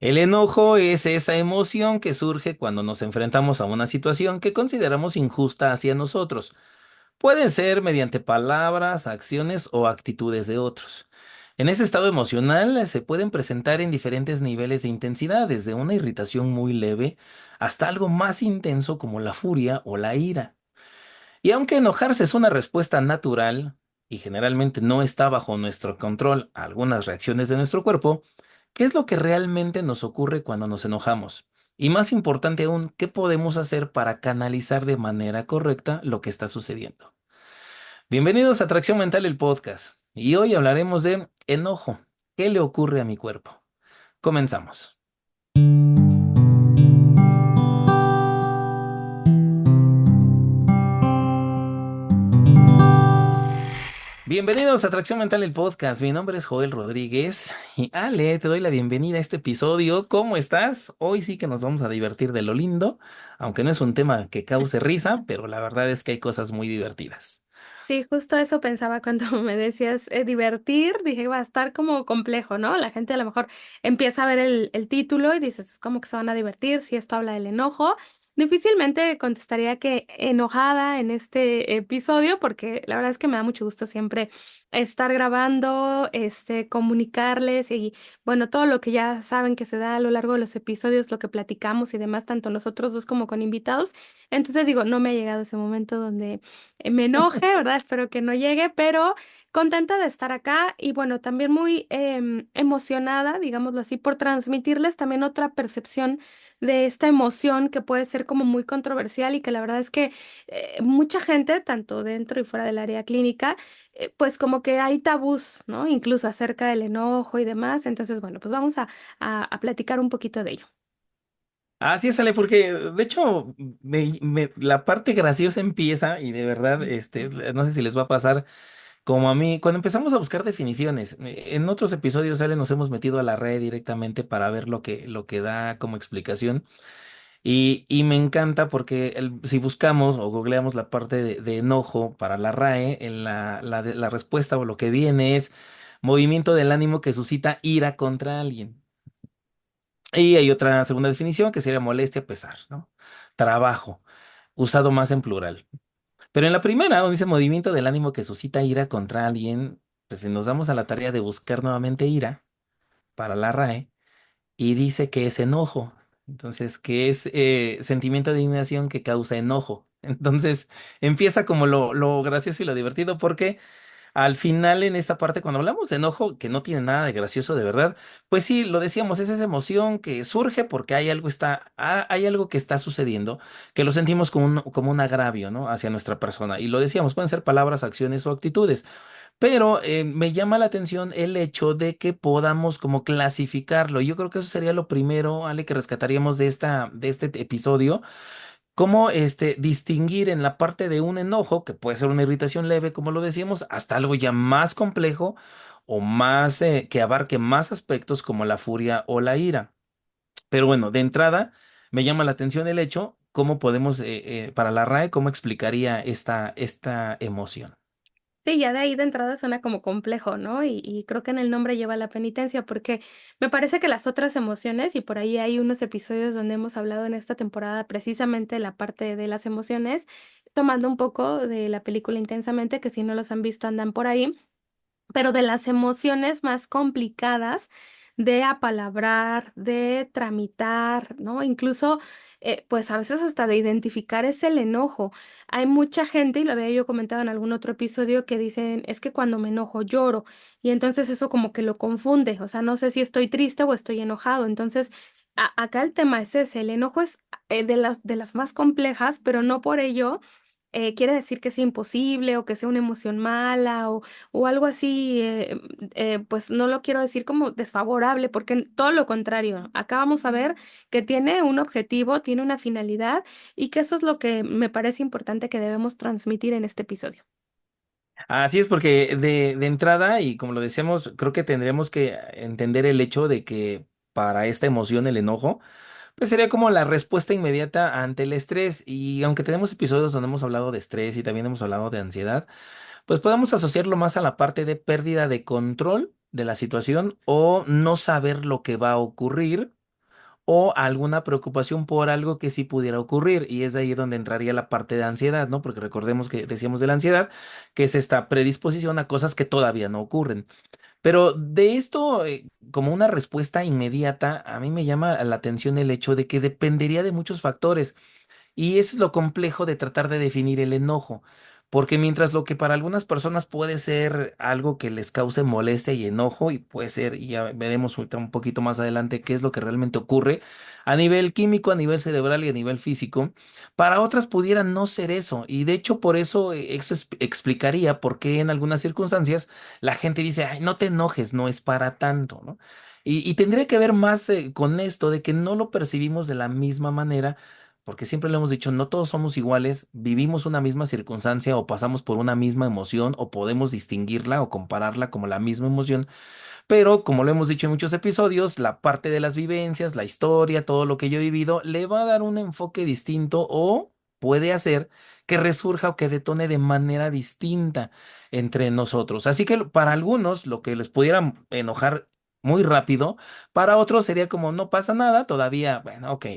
El enojo es esa emoción que surge cuando nos enfrentamos a una situación que consideramos injusta hacia nosotros. Puede ser mediante palabras, acciones o actitudes de otros. En ese estado emocional se pueden presentar en diferentes niveles de intensidad, desde una irritación muy leve hasta algo más intenso como la furia o la ira. Y aunque enojarse es una respuesta natural y generalmente no está bajo nuestro control algunas reacciones de nuestro cuerpo, ¿qué es lo que realmente nos ocurre cuando nos enojamos? Y más importante aún, ¿qué podemos hacer para canalizar de manera correcta lo que está sucediendo? Bienvenidos a Atracción Mental, el podcast. Y hoy hablaremos de enojo. ¿Qué le ocurre a mi cuerpo? Comenzamos. Bienvenidos a Atracción Mental, el podcast. Mi nombre es Joel Rodríguez y Ale, te doy la bienvenida a este episodio. ¿Cómo estás? Hoy sí que nos vamos a divertir de lo lindo, aunque no es un tema que cause risa, pero la verdad es que hay cosas muy divertidas. Sí, justo eso pensaba cuando me decías divertir, dije, va a estar como complejo, ¿no? La gente a lo mejor empieza a ver el título y dices, ¿cómo que se van a divertir si esto habla del enojo? Difícilmente contestaría que enojada en este episodio, porque la verdad es que me da mucho gusto siempre estar grabando, comunicarles y bueno, todo lo que ya saben que se da a lo largo de los episodios, lo que platicamos y demás, tanto nosotros dos como con invitados. Entonces digo, no me ha llegado ese momento donde me enoje, ¿verdad? Espero que no llegue, pero contenta de estar acá y bueno, también muy emocionada, digámoslo así, por transmitirles también otra percepción de esta emoción que puede ser como muy controversial y que la verdad es que mucha gente, tanto dentro y fuera del área clínica, pues como que hay tabús, ¿no? Incluso acerca del enojo y demás. Entonces, bueno, pues vamos a platicar un poquito de ello. Así es, Ale, porque de hecho la parte graciosa empieza y de verdad, no sé si les va a pasar como a mí, cuando empezamos a buscar definiciones. En otros episodios, Ale, nos hemos metido a la red directamente para ver lo que da como explicación. Y me encanta porque si buscamos o googleamos la parte de enojo para la RAE, en la respuesta o lo que viene es movimiento del ánimo que suscita ira contra alguien. Y hay otra segunda definición que sería molestia, pesar, ¿no? Trabajo, usado más en plural. Pero en la primera, donde dice movimiento del ánimo que suscita ira contra alguien, pues si nos damos a la tarea de buscar nuevamente ira para la RAE, y dice que es enojo. Entonces, que es sentimiento de indignación que causa enojo. Entonces, empieza como lo gracioso y lo divertido, porque al final en esta parte, cuando hablamos de enojo, que no tiene nada de gracioso de verdad, pues sí, lo decíamos, es esa emoción que surge porque hay algo que está sucediendo, que lo sentimos como un agravio, ¿no? Hacia nuestra persona. Y lo decíamos, pueden ser palabras, acciones o actitudes. Pero me llama la atención el hecho de que podamos como clasificarlo. Yo creo que eso sería lo primero, Ale, que rescataríamos de este episodio. Cómo distinguir en la parte de un enojo, que puede ser una irritación leve, como lo decíamos, hasta algo ya más complejo o más que abarque más aspectos como la furia o la ira. Pero bueno, de entrada me llama la atención el hecho, cómo podemos, para la RAE, cómo explicaría esta emoción. Sí, ya de ahí de entrada suena como complejo, ¿no? Y creo que en el nombre lleva la penitencia, porque me parece que las otras emociones, y por ahí hay unos episodios donde hemos hablado en esta temporada precisamente de la parte de las emociones, tomando un poco de la película Intensamente, que si no los han visto andan por ahí, pero de las emociones más complicadas de apalabrar, de tramitar, ¿no? Incluso, pues a veces hasta de identificar es el enojo. Hay mucha gente, y lo había yo comentado en algún otro episodio, que dicen, es que cuando me enojo lloro, y entonces eso como que lo confunde, o sea, no sé si estoy triste o estoy enojado. Entonces, acá el tema es ese, el enojo es de las más complejas, pero no por ello quiere decir que sea imposible o que sea una emoción mala o algo así, pues no lo quiero decir como desfavorable, porque todo lo contrario, acá vamos a ver que tiene un objetivo, tiene una finalidad y que eso es lo que me parece importante que debemos transmitir en este episodio. Así es, porque de entrada, y como lo decíamos, creo que tendremos que entender el hecho de que para esta emoción, el enojo, pues sería como la respuesta inmediata ante el estrés. Y aunque tenemos episodios donde hemos hablado de estrés y también hemos hablado de ansiedad, pues podemos asociarlo más a la parte de pérdida de control de la situación o no saber lo que va a ocurrir. o alguna preocupación por algo que sí pudiera ocurrir. Y es ahí donde entraría la parte de ansiedad, ¿no? Porque recordemos que decíamos de la ansiedad, que es esta predisposición a cosas que todavía no ocurren. Pero de esto, como una respuesta inmediata, a mí me llama la atención el hecho de que dependería de muchos factores. Y eso es lo complejo de tratar de definir el enojo, porque mientras lo que para algunas personas puede ser algo que les cause molestia y enojo, y puede ser, y ya veremos ahorita un poquito más adelante qué es lo que realmente ocurre a nivel químico, a nivel cerebral y a nivel físico, para otras pudiera no ser eso. Y de hecho por eso eso explicaría por qué en algunas circunstancias la gente dice, ay, no te enojes, no es para tanto, ¿no? Y tendría que ver más con esto de que no lo percibimos de la misma manera porque siempre lo hemos dicho, no todos somos iguales, vivimos una misma circunstancia o pasamos por una misma emoción o podemos distinguirla o compararla como la misma emoción, pero como lo hemos dicho en muchos episodios, la parte de las vivencias, la historia, todo lo que yo he vivido, le va a dar un enfoque distinto o puede hacer que resurja o que detone de manera distinta entre nosotros. Así que para algunos lo que les pudiera enojar muy rápido, para otros sería como no pasa nada, todavía, bueno, ok.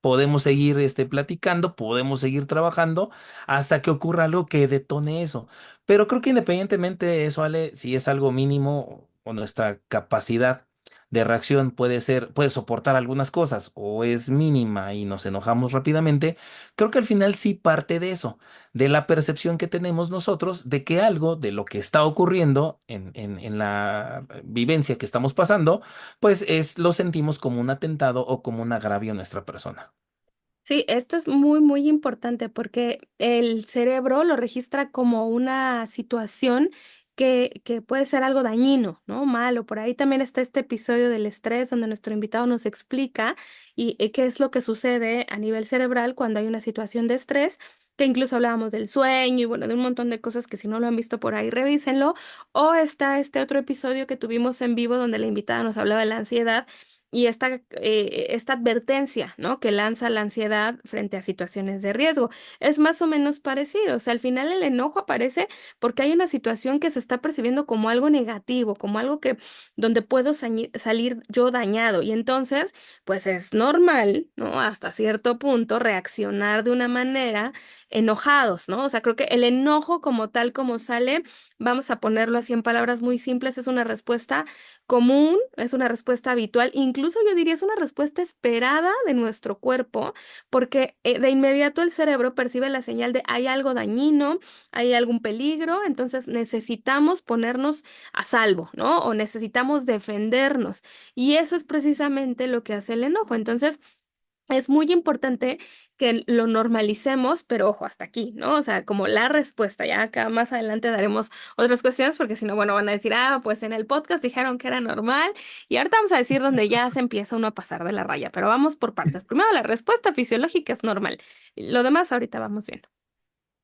Podemos seguir platicando, podemos seguir trabajando hasta que ocurra algo que detone eso. Pero creo que independientemente de eso, Ale, si es algo mínimo o nuestra capacidad de reacción puede soportar algunas cosas o es mínima y nos enojamos rápidamente, creo que al final sí parte de eso, de la percepción que tenemos nosotros de que algo de lo que está ocurriendo en la vivencia que estamos pasando, pues lo sentimos como un atentado o como un agravio a nuestra persona. Sí, esto es muy, muy importante porque el cerebro lo registra como una situación que puede ser algo dañino, ¿no? Malo. Por ahí también está este episodio del estrés donde nuestro invitado nos explica qué es lo que sucede a nivel cerebral cuando hay una situación de estrés, que incluso hablábamos del sueño y bueno, de un montón de cosas que si no lo han visto por ahí, revísenlo. O está este otro episodio que tuvimos en vivo donde la invitada nos hablaba de la ansiedad y esta advertencia, ¿no? Que lanza la ansiedad frente a situaciones de riesgo. Es más o menos parecido. O sea, al final el enojo aparece porque hay una situación que se está percibiendo como algo negativo, como algo que donde puedo salir yo dañado. Y entonces, pues es normal, ¿no? Hasta cierto punto reaccionar de una manera enojados, ¿no? O sea, creo que el enojo como tal como sale, vamos a ponerlo así en palabras muy simples, es una respuesta común, es una respuesta habitual, incluso yo diría es una respuesta esperada de nuestro cuerpo, porque de inmediato el cerebro percibe la señal de hay algo dañino, hay algún peligro, entonces necesitamos ponernos a salvo, ¿no? O necesitamos defendernos. Y eso es precisamente lo que hace el enojo. Entonces, es muy importante que lo normalicemos, pero ojo, hasta aquí, ¿no? O sea, como la respuesta, ya acá más adelante daremos otras cuestiones, porque si no, bueno, van a decir, ah, pues en el podcast dijeron que era normal, y ahorita vamos a decir donde ya se empieza uno a pasar de la raya, pero vamos por partes. Primero, la respuesta fisiológica es normal, lo demás ahorita vamos viendo.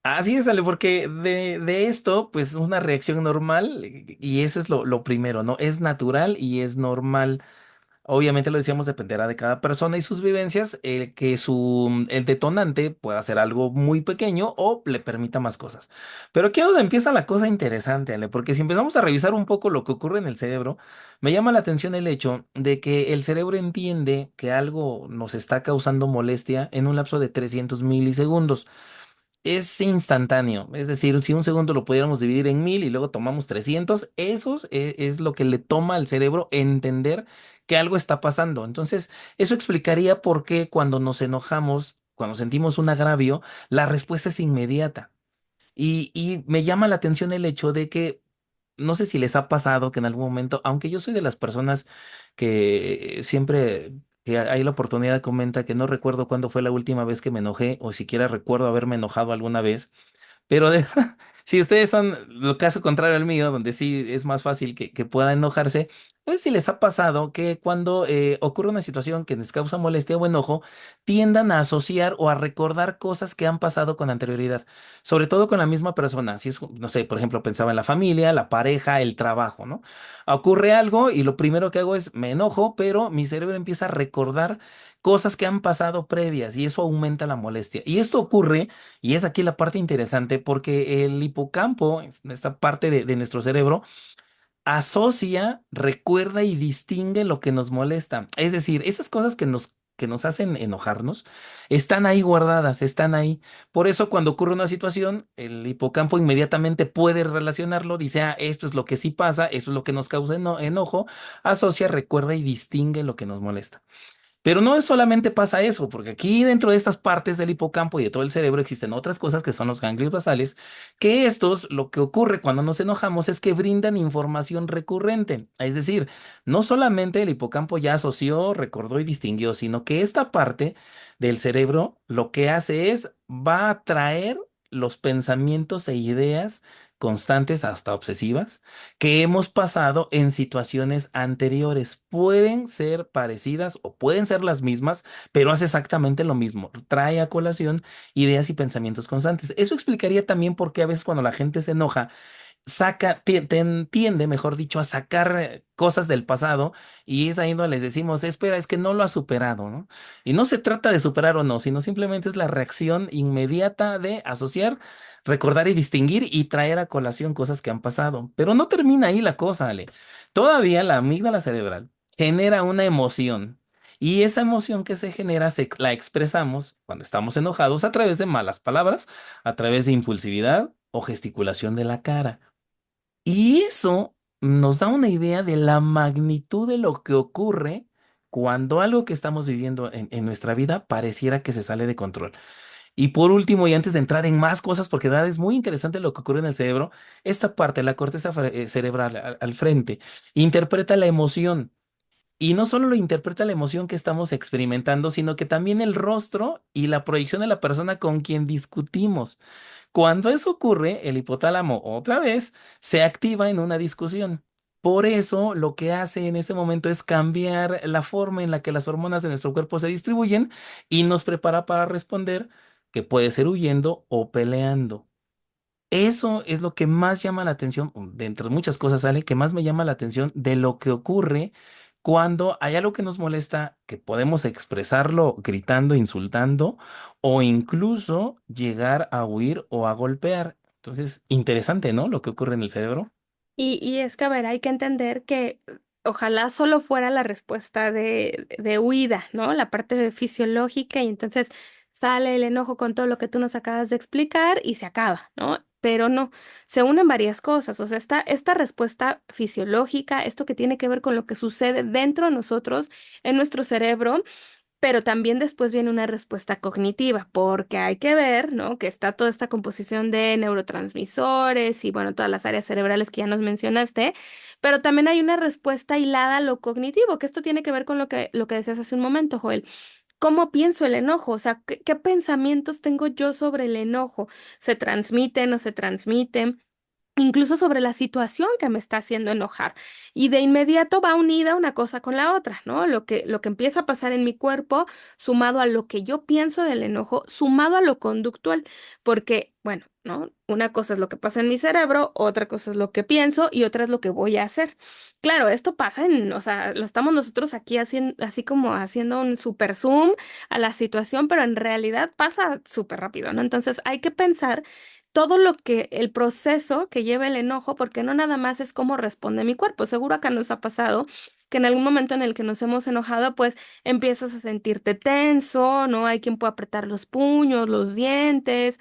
Así es, Ale, porque de esto, pues una reacción normal, y eso es lo primero, ¿no? Es natural y es normal. Obviamente lo decíamos, dependerá de cada persona y sus vivencias, que el detonante pueda ser algo muy pequeño o le permita más cosas. Pero aquí es donde empieza la cosa interesante, Ale, porque si empezamos a revisar un poco lo que ocurre en el cerebro, me llama la atención el hecho de que el cerebro entiende que algo nos está causando molestia en un lapso de 300 milisegundos. Es instantáneo, es decir, si un segundo lo pudiéramos dividir en 1000 y luego tomamos 300, es lo que le toma al cerebro entender que algo está pasando. Entonces, eso explicaría por qué cuando nos enojamos, cuando sentimos un agravio, la respuesta es inmediata. Y me llama la atención el hecho de que, no sé si les ha pasado que en algún momento, aunque yo soy de las personas que siempre que hay la oportunidad comenta que no recuerdo cuándo fue la última vez que me enojé o siquiera recuerdo haberme enojado alguna vez, pero si ustedes son lo caso contrario al mío, donde sí es más fácil que puedan enojarse, pues si les ha pasado que cuando ocurre una situación que les causa molestia o enojo, tiendan a asociar o a recordar cosas que han pasado con anterioridad, sobre todo con la misma persona. Si es, no sé, por ejemplo, pensaba en la familia, la pareja, el trabajo, ¿no? Ocurre algo y lo primero que hago es me enojo, pero mi cerebro empieza a recordar cosas que han pasado previas y eso aumenta la molestia. Y esto ocurre y es aquí la parte interesante porque el hipocampo, esta parte de nuestro cerebro, asocia, recuerda y distingue lo que nos molesta. Es decir, esas cosas que nos hacen enojarnos están ahí guardadas, están ahí. Por eso cuando ocurre una situación, el hipocampo inmediatamente puede relacionarlo, dice, ah, esto es lo que sí pasa, esto es lo que nos causa enojo, asocia, recuerda y distingue lo que nos molesta. Pero no es solamente pasa eso, porque aquí dentro de estas partes del hipocampo y de todo el cerebro existen otras cosas que son los ganglios basales, que estos, lo que ocurre cuando nos enojamos es que brindan información recurrente. Es decir, no solamente el hipocampo ya asoció, recordó y distinguió, sino que esta parte del cerebro lo que hace es va a traer los pensamientos e ideas constantes, hasta obsesivas, que hemos pasado en situaciones anteriores. Pueden ser parecidas o pueden ser las mismas, pero hace exactamente lo mismo. Trae a colación ideas y pensamientos constantes. Eso explicaría también por qué a veces cuando la gente se enoja, tiende, mejor dicho, a sacar cosas del pasado y es ahí donde les decimos, espera, es que no lo ha superado, ¿no? Y no se trata de superar o no, sino simplemente es la reacción inmediata de asociar, recordar y distinguir y traer a colación cosas que han pasado. Pero no termina ahí la cosa, Ale. Todavía la amígdala cerebral genera una emoción. Y esa emoción que se genera la expresamos cuando estamos enojados a través de malas palabras, a través de impulsividad o gesticulación de la cara. Y eso nos da una idea de la magnitud de lo que ocurre cuando algo que estamos viviendo en nuestra vida pareciera que se sale de control. Y por último, y antes de entrar en más cosas, porque de verdad es muy interesante lo que ocurre en el cerebro, esta parte, la corteza cerebral al frente, interpreta la emoción. Y no solo lo interpreta la emoción que estamos experimentando, sino que también el rostro y la proyección de la persona con quien discutimos. Cuando eso ocurre, el hipotálamo otra vez se activa en una discusión. Por eso lo que hace en este momento es cambiar la forma en la que las hormonas de nuestro cuerpo se distribuyen y nos prepara para responder, que puede ser huyendo o peleando. Eso es lo que más llama la atención, de entre muchas cosas, sale, que más me llama la atención de lo que ocurre cuando hay algo que nos molesta, que podemos expresarlo gritando, insultando o incluso llegar a huir o a golpear. Entonces, interesante, ¿no? Lo que ocurre en el cerebro. Y es que, a ver, hay que entender que ojalá solo fuera la respuesta de huida, ¿no? La parte fisiológica y entonces sale el enojo con todo lo que tú nos acabas de explicar y se acaba, ¿no? Pero no, se unen varias cosas, o sea, esta respuesta fisiológica, esto que tiene que ver con lo que sucede dentro de nosotros, en nuestro cerebro, pero también después viene una respuesta cognitiva, porque hay que ver, ¿no? Que está toda esta composición de neurotransmisores y, bueno, todas las áreas cerebrales que ya nos mencionaste, pero también hay una respuesta hilada a lo cognitivo, que esto tiene que ver con lo que decías hace un momento, Joel. ¿Cómo pienso el enojo? O sea, ¿qué pensamientos tengo yo sobre el enojo? ¿Se transmiten, no se transmiten? Incluso sobre la situación que me está haciendo enojar. Y de inmediato va unida una cosa con la otra, ¿no? Lo que empieza a pasar en mi cuerpo, sumado a lo que yo pienso del enojo, sumado a lo conductual, porque, bueno, ¿no? Una cosa es lo que pasa en mi cerebro, otra cosa es lo que pienso y otra es lo que voy a hacer. Claro, esto pasa o sea, lo estamos nosotros aquí haciendo, así como haciendo un super zoom a la situación, pero en realidad pasa súper rápido, ¿no? Entonces hay que pensar todo lo que el proceso que lleva el enojo, porque no nada más es cómo responde mi cuerpo. Seguro acá nos ha pasado que en algún momento en el que nos hemos enojado, pues empiezas a sentirte tenso, ¿no? Hay quien puede apretar los puños, los dientes.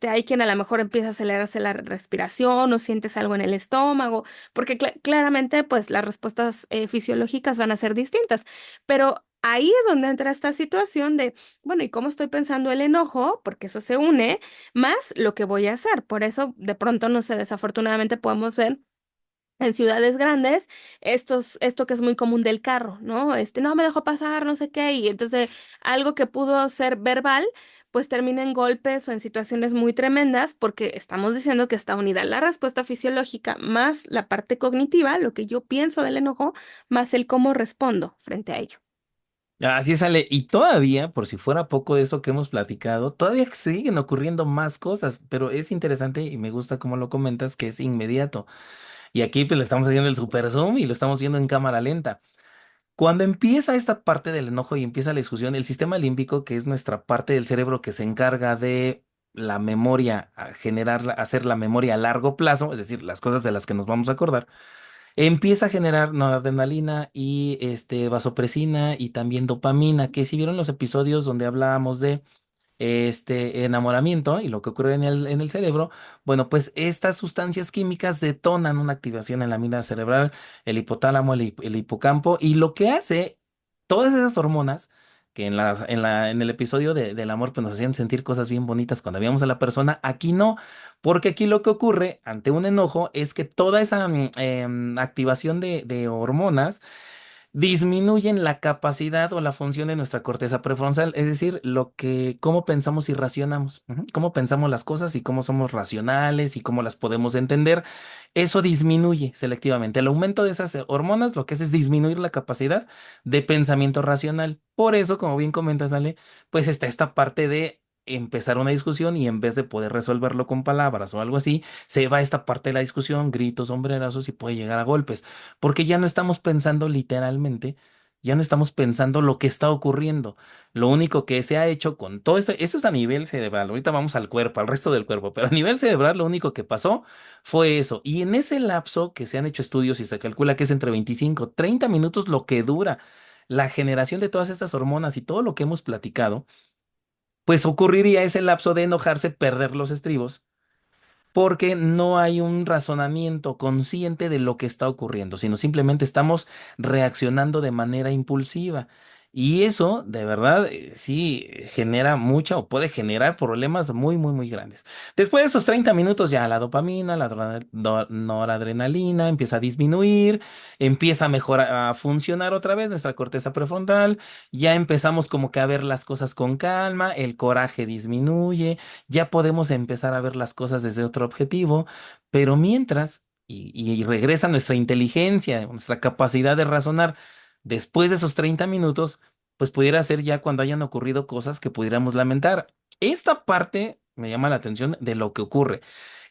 Hay quien a lo mejor empieza a acelerarse la respiración o sientes algo en el estómago, porque claramente pues las respuestas fisiológicas van a ser distintas, pero ahí es donde entra esta situación de, bueno, ¿y cómo estoy pensando el enojo? Porque eso se une más lo que voy a hacer. Por eso, de pronto, no sé, desafortunadamente podemos ver en ciudades grandes esto que es muy común del carro, ¿no? No me dejó pasar, no sé qué, y entonces algo que pudo ser verbal, pues termina en golpes o en situaciones muy tremendas porque estamos diciendo que está unida la respuesta fisiológica más la parte cognitiva, lo que yo pienso del enojo, más el cómo respondo frente a ello. Así sale. Y todavía, por si fuera poco de eso que hemos platicado, todavía siguen ocurriendo más cosas, pero es interesante y me gusta como lo comentas que es inmediato. Y aquí pues le estamos haciendo el super zoom y lo estamos viendo en cámara lenta. Cuando empieza esta parte del enojo y empieza la discusión, el sistema límbico, que es nuestra parte del cerebro que se encarga de la memoria, hacer la memoria a largo plazo, es decir, las cosas de las que nos vamos a acordar, empieza a generar noradrenalina y vasopresina y también dopamina, que si vieron los episodios donde hablábamos de enamoramiento y lo que ocurre en el cerebro, bueno, pues estas sustancias químicas detonan una activación en la amígdala cerebral, el hipotálamo, el hipocampo, y lo que hace todas esas hormonas que en el episodio del amor pues nos hacían sentir cosas bien bonitas cuando veíamos a la persona, aquí no, porque aquí lo que ocurre ante un enojo es que toda esa activación de hormonas disminuyen la capacidad o la función de nuestra corteza prefrontal, es decir, cómo pensamos y racionamos, cómo pensamos las cosas y cómo somos racionales y cómo las podemos entender. Eso disminuye selectivamente. El aumento de esas hormonas lo que hace es disminuir la capacidad de pensamiento racional. Por eso, como bien comentas, Ale, pues está esta parte de empezar una discusión y en vez de poder resolverlo con palabras o algo así, se va esta parte de la discusión, gritos, sombrerazos y puede llegar a golpes porque ya no estamos pensando literalmente, ya no estamos pensando lo que está ocurriendo. Lo único que se ha hecho con todo esto, eso es a nivel cerebral, ahorita vamos al cuerpo, al resto del cuerpo, pero a nivel cerebral lo único que pasó fue eso. Y en ese lapso que se han hecho estudios y se calcula que es entre 25 30 minutos lo que dura la generación de todas estas hormonas y todo lo que hemos platicado, pues ocurriría ese lapso de enojarse, perder los estribos porque no hay un razonamiento consciente de lo que está ocurriendo, sino simplemente estamos reaccionando de manera impulsiva. Y eso, de verdad, sí genera mucha o puede generar problemas muy, muy, muy grandes. Después de esos 30 minutos ya la dopamina, noradrenalina empieza a disminuir, empieza a mejorar, a funcionar otra vez nuestra corteza prefrontal, ya empezamos como que a ver las cosas con calma, el coraje disminuye, ya podemos empezar a ver las cosas desde otro objetivo, pero mientras, y regresa nuestra inteligencia, nuestra capacidad de razonar, después de esos 30 minutos, pues pudiera ser ya cuando hayan ocurrido cosas que pudiéramos lamentar. Esta parte me llama la atención de lo que ocurre.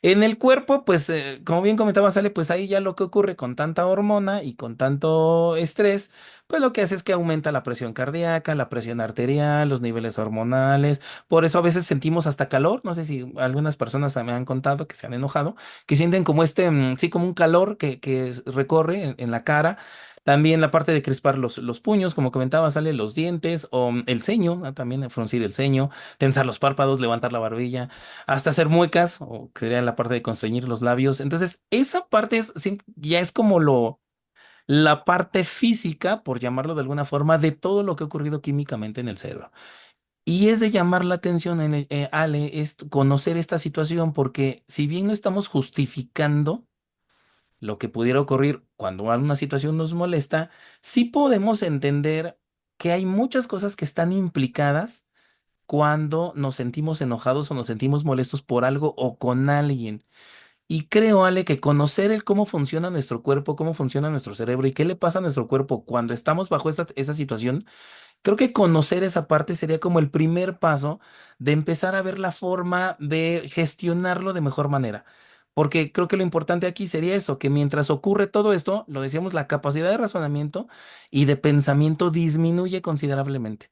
En el cuerpo, pues, como bien comentaba Sale, pues ahí ya lo que ocurre con tanta hormona y con tanto estrés, pues lo que hace es que aumenta la presión cardíaca, la presión arterial, los niveles hormonales, por eso a veces sentimos hasta calor. No sé si algunas personas me han contado que se han enojado, que sienten como sí, como un calor que recorre en la cara. También la parte de crispar los puños, como comentaba, sale los dientes o el ceño, también fruncir el ceño, tensar los párpados, levantar la barbilla, hasta hacer muecas, o que sería la parte de constreñir los labios. Entonces, esa parte ya es como la parte física, por llamarlo de alguna forma, de todo lo que ha ocurrido químicamente en el cerebro. Y es de llamar la atención, Ale, es conocer esta situación, porque si bien no estamos justificando lo que pudiera ocurrir cuando una situación nos molesta, sí podemos entender que hay muchas cosas que están implicadas cuando nos sentimos enojados o nos sentimos molestos por algo o con alguien. Y creo, Ale, que conocer el cómo funciona nuestro cuerpo, cómo funciona nuestro cerebro y qué le pasa a nuestro cuerpo cuando estamos bajo esa situación. Creo que conocer esa parte sería como el primer paso de empezar a ver la forma de gestionarlo de mejor manera. Porque creo que lo importante aquí sería eso, que mientras ocurre todo esto, lo decíamos, la capacidad de razonamiento y de pensamiento disminuye considerablemente.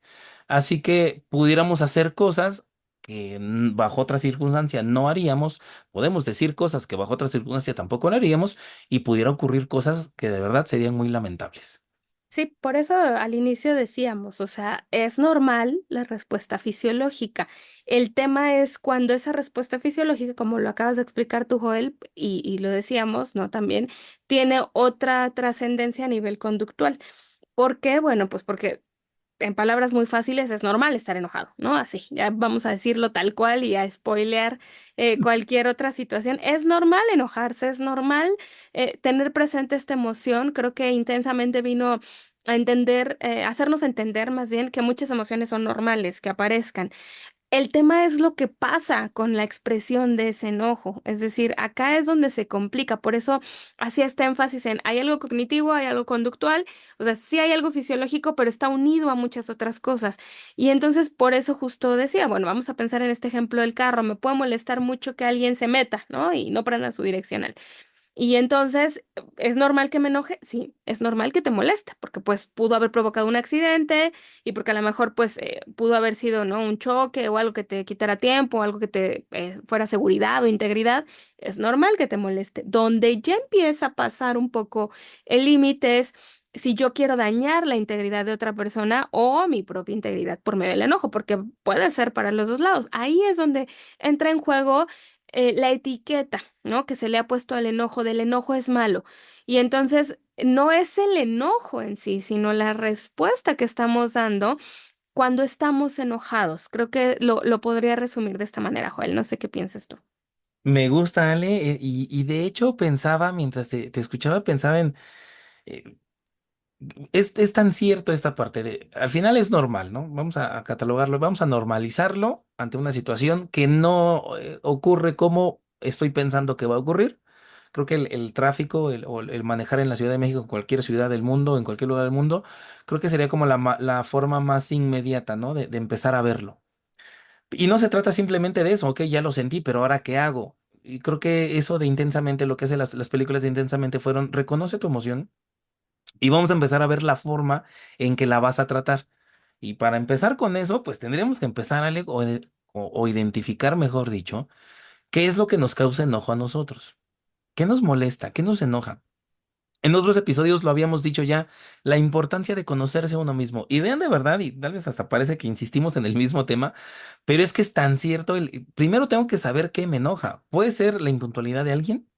Así que pudiéramos hacer cosas que bajo otra circunstancia no haríamos, podemos decir cosas que bajo otra circunstancia tampoco lo haríamos y pudiera ocurrir cosas que de verdad serían muy lamentables. Sí, por eso al inicio decíamos, o sea, es normal la respuesta fisiológica. El tema es cuando esa respuesta fisiológica, como lo acabas de explicar tú, Joel, y lo decíamos, ¿no? También tiene otra trascendencia a nivel conductual. ¿Por qué? Bueno, pues porque en palabras muy fáciles es normal estar enojado, ¿no? Así, ya vamos a decirlo tal cual y a spoilear cualquier otra situación. Es normal enojarse, es normal tener presente esta emoción. Creo que intensamente vino a entender, hacernos entender más bien que muchas emociones son normales, que aparezcan. El tema es lo que pasa con la expresión de ese enojo, es decir, acá es donde se complica, por eso hacía este énfasis en hay algo cognitivo, hay algo conductual, o sea, sí hay algo fisiológico, pero está unido a muchas otras cosas. Y entonces por eso justo decía, bueno, vamos a pensar en este ejemplo del carro, me puede molestar mucho que alguien se meta, ¿no? Y no prenda su direccional. Y entonces, ¿es normal que me enoje? Sí, es normal que te moleste, porque pues pudo haber provocado un accidente y porque a lo mejor pues pudo haber sido, ¿no? Un choque o algo que te quitara tiempo, algo que te fuera seguridad o integridad. Es normal que te moleste. Donde ya empieza a pasar un poco el límite es si yo quiero dañar la integridad de otra persona o mi propia integridad por medio del enojo, porque puede ser para los dos lados. Ahí es donde entra en juego la etiqueta, ¿no? Que se le ha puesto al enojo, del enojo es malo. Y entonces no es el enojo en sí, sino la respuesta que estamos dando cuando estamos enojados. Creo que lo podría resumir de esta manera, Joel. No sé qué piensas tú. Me gusta, Ale, y de hecho pensaba, mientras te escuchaba, pensaba en, eh, es tan cierto esta parte de, al final es normal, ¿no? Vamos a catalogarlo, vamos a normalizarlo ante una situación que no ocurre como estoy pensando que va a ocurrir. Creo que el tráfico o el manejar en la Ciudad de México, en cualquier ciudad del mundo, en cualquier lugar del mundo, creo que sería como la forma más inmediata, ¿no? De empezar a verlo. Y no se trata simplemente de eso, ok, ya lo sentí, pero ahora ¿qué hago? Y creo que eso de intensamente, lo que hacen las películas de intensamente fueron, reconoce tu emoción y vamos a empezar a ver la forma en que la vas a tratar. Y para empezar con eso, pues tendríamos que empezar a o identificar, mejor dicho, qué es lo que nos causa enojo a nosotros. ¿Qué nos molesta? ¿Qué nos enoja? En otros episodios lo habíamos dicho ya, la importancia de conocerse a uno mismo. Y vean de verdad, y tal vez hasta parece que insistimos en el mismo tema, pero es que es tan cierto. Primero tengo que saber qué me enoja. Puede ser la impuntualidad de alguien,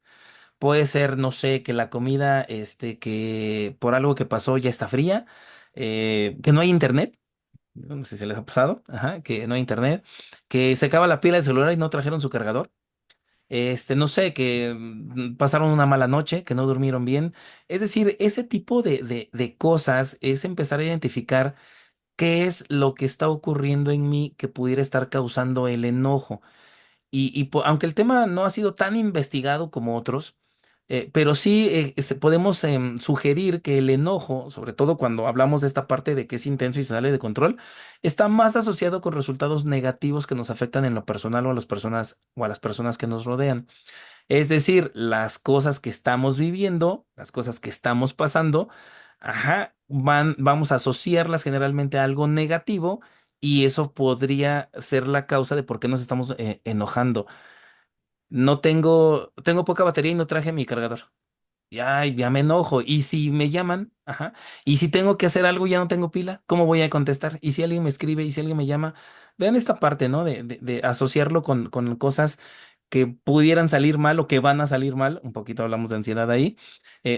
puede ser, no sé, que la comida, que por algo que pasó ya está fría, que no hay internet. No sé si les ha pasado, ajá, que no hay internet, que se acaba la pila del celular y no trajeron su cargador. No sé, que pasaron una mala noche, que no durmieron bien. Es decir, ese tipo de cosas es empezar a identificar qué es lo que está ocurriendo en mí que pudiera estar causando el enojo. Aunque el tema no ha sido tan investigado como otros, pero sí podemos sugerir que el enojo, sobre todo cuando hablamos de esta parte de que es intenso y se sale de control, está más asociado con resultados negativos que nos afectan en lo personal o a las personas que nos rodean. Es decir, las cosas que estamos viviendo, las cosas que estamos pasando, ajá, vamos a asociarlas generalmente a algo negativo y eso podría ser la causa de por qué nos estamos enojando. No tengo poca batería y no traje mi cargador. Y ay, ya me enojo. Y si me llaman, ajá, y si tengo que hacer algo, ya no tengo pila, ¿cómo voy a contestar? Y si alguien me escribe y si alguien me llama, vean esta parte, ¿no? De asociarlo con cosas que pudieran salir mal o que van a salir mal. Un poquito hablamos de ansiedad ahí.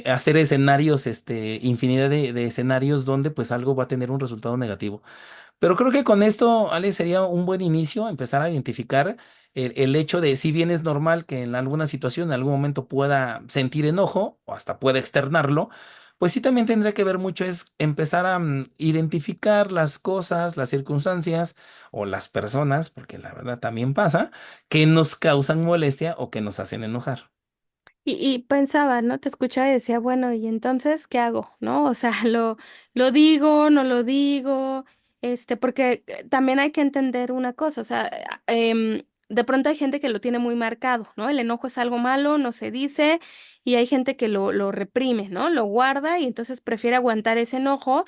Hacer escenarios, infinidad de escenarios donde pues algo va a tener un resultado negativo. Pero creo que con esto, Ale, sería un buen inicio empezar a identificar el hecho de si bien es normal que en alguna situación, en algún momento pueda sentir enojo o hasta pueda externarlo, pues sí también tendría que ver mucho es empezar a identificar las cosas, las circunstancias o las personas, porque la verdad también pasa, que nos causan molestia o que nos hacen enojar. Y pensaba, ¿no? Te escuchaba y decía, bueno, ¿y entonces qué hago? ¿No? O sea, lo digo, no lo digo, porque también hay que entender una cosa, o sea, de pronto hay gente que lo tiene muy marcado, ¿no? El enojo es algo malo, no se dice, y hay gente que lo reprime, ¿no? Lo guarda y entonces prefiere aguantar ese enojo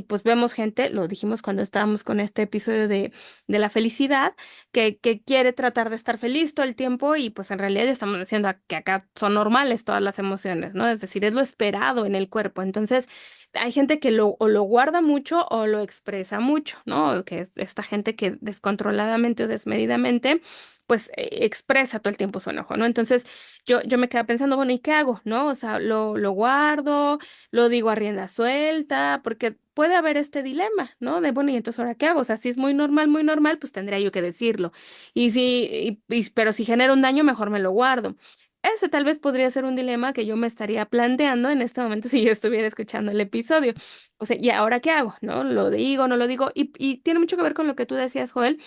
pues vemos gente, lo dijimos cuando estábamos con este episodio de la felicidad que quiere tratar de estar feliz todo el tiempo y pues en realidad estamos diciendo que acá son normales todas las emociones, ¿no? Es decir, es lo esperado en el cuerpo. Entonces, hay gente que o lo guarda mucho o lo expresa mucho, ¿no? Que es esta gente que descontroladamente o desmedidamente pues expresa todo el tiempo su enojo, ¿no? Entonces yo me quedaba pensando, bueno, ¿y qué hago? ¿No? O sea, lo guardo, lo digo a rienda suelta, porque puede haber este dilema, ¿no? De, bueno, ¿y entonces ahora qué hago? O sea, si es muy normal, pues tendría yo que decirlo. Y si, pero si genera un daño, mejor me lo guardo. Ese tal vez podría ser un dilema que yo me estaría planteando en este momento si yo estuviera escuchando el episodio. O sea, ¿y ahora qué hago? ¿No? ¿Lo digo, no lo digo? Y tiene mucho que ver con lo que tú decías, Joel,